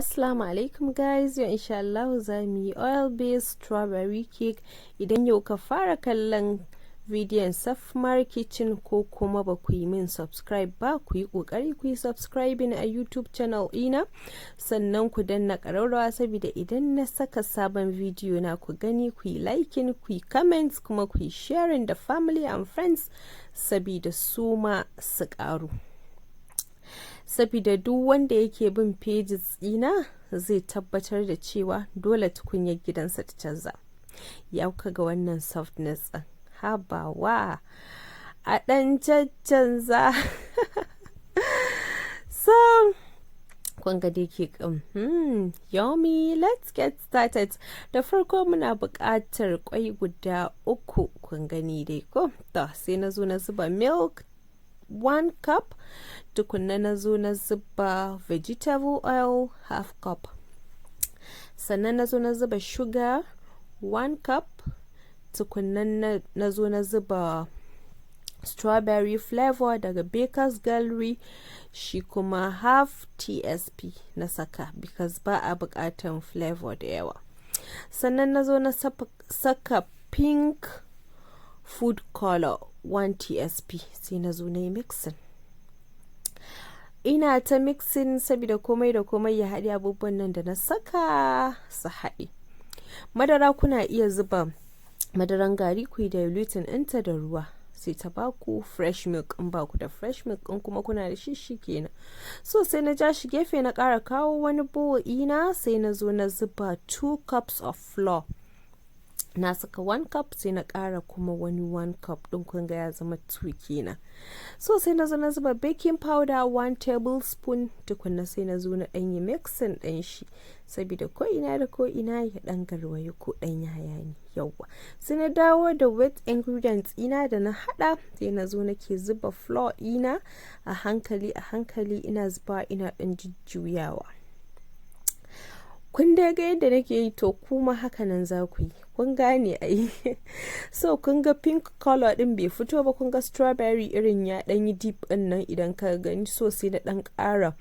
Assalamu alaikum guys, yau insha Allah za mu yi oil based strawberry cake. Idan yau ka fara kallon bidiyon Safmar Kitchen ko kuma ba ku yi min subscribe ba, ku yi kokari ku yi subscribing a YouTube channel ina, sannan ku danna ƙararrawa saboda idan na saka sabon bidiyo na ku gani, ku yi liking, ku yi comments, kuma ku yi sharing da family and friends saboda su ma su ƙaru. Saboda duk wanda yake bin pages ɗina zai tabbatar da cewa dole tukunyar gidansa ta canza. Ya kaga wannan softness ɗin, habawa a ɗan canza. So kun ga dai ke yummy, let's get started. Da farko muna buƙatar kwai guda 3, kun gani dai ko. To sai na zo na zuba milk 1 cup, tukunna na zo na zuba vegetable oil 1/2 cup, sannan na zo na zuba sugar 1 cup, tukunna na zo na zuba strawberry flavor daga Baker's Gallery, shi kuma 1/2 tsp na saka because ba a buƙatan flavor da yawa. Sannan na zo na saka pink food color 1 tsp, sai na zo na yi mixing. Ina ta mixing saboda komai da komai ya haɗe, abubuwan nan da na saka su haɗe. Madara kuna iya zuba madaran gari, ku yi diluting ɗinta da ruwa sai ta baku fresh milk. In baku da fresh milk in kuma kuna da shi kenan. So sai na ja shi gefe, na ƙara kawo wani bowl ina, sai na zo na zuba 2 cups of flour. Na saka 1 cup, sai na ƙara kuma wani 1 cup ɗin, kun ga ya zama 2 kenan. So sai na zo na zuba baking powder 1 tablespoon, tukunna sai na zo na ɗanyi mixing ɗin shi saboda ko ina da ko ina ya ɗan garwaye ko ɗan yaya ne yawwa. Sai na dawo da wet ingredients ina da na haɗa, sai na zo nake zuba flour ina a hankali ina zuba, ina ɗan jujjuyawa. Kun dai ga yadda nake yi, to kuma haka nan za ku yi, kun gane ai. So kun ga pink color din bai fito ba, kun ga strawberry irin ya dan yi deep din nan idan ka gani. So sai na dan ƙara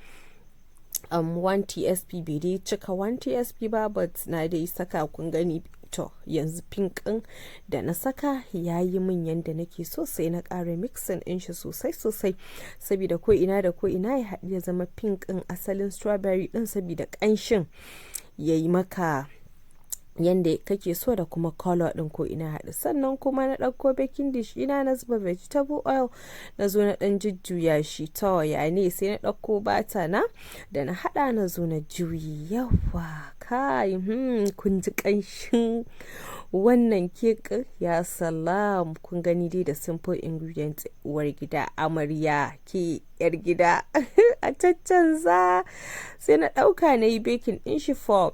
1 tsp, bai dai cika 1 tsp ba, but na dai saka, kun gani. To yanzu pink din da na saka ya yi min yanda nake so, sai na ƙara mixing din shi sosai saboda ko ina da ko ina ya haɗu ya zama pink din asalin strawberry din, saboda ƙanshin ya yi maka yanda kake so da kuma color din ko ina haɗu. Sannan kuma na ɗauko baking dish ina, na zuba vegetable oil, na zo na ɗan jujjuya shi. To ya ne, sai na ɗauko bata na da na haɗa, na zo na juyi. Yawa kai, kun ji ƙanshin wannan kek, ya salam. Kun gani dai da simple ingredients, uwar gida amarya ke yar gida a caccanza. Sai na ɗauka na yi baking ɗin shi for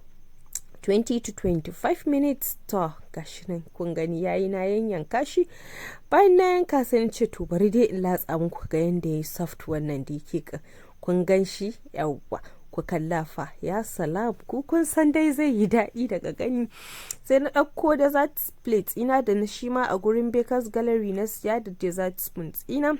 20 to 25 minutes. To gashi nan kun gani yayi, na yanyanka shi. Bayan na yanka sai na ce to bari dai in latsa muku ga yanda yayi soft wannan dai kek. Kun gan shi yawwa, ku kalla fa, ya salam. Ku kun san dai zai yi daɗi daga gani. Sai na ɗauko dessert plate ina da na shi ma a gurin Baker's Gallery na siya, da dessert spoons ina.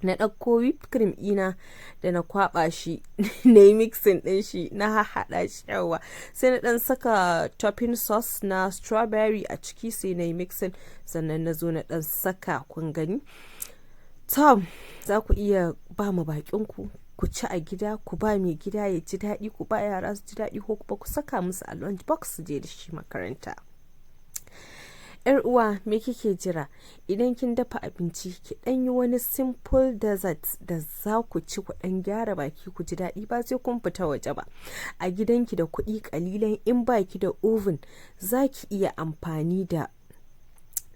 Na ɗauko whipped cream ina da na kwaɓa shi na yi mixing ɗin shi, na haɗa shi yawa. Sai na ɗan saka topping sauce na strawberry a ciki, sai na yi mixing, sannan na zo na ɗan saka, kun gani. Tom, za ku iya ba mu baƙinku ku ci a gida, ku ba mai gida ya ji daɗi, ku ba yara su ji daɗi, ko kuma ku saka musu a lunch box su je da shi makaranta. Yar uwa, me kike jira? Idan kin dafa abinci, ki dan yi wani simple dessert da za ku ci, ku dan gyara baki ku ji daɗi, ba sai kun fita waje ba. A gidanki da kuɗi kalilan, in baki da oven, za ki iya amfani da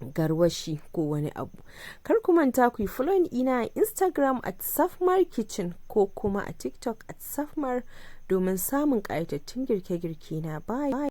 garwashi ko wani abu. Kar ku manta ku yi following ina a Instagram @Safmar Kitchen ko kuma a TikTok @Safmar domin samun ƙayatattun girke-girke na. Bye.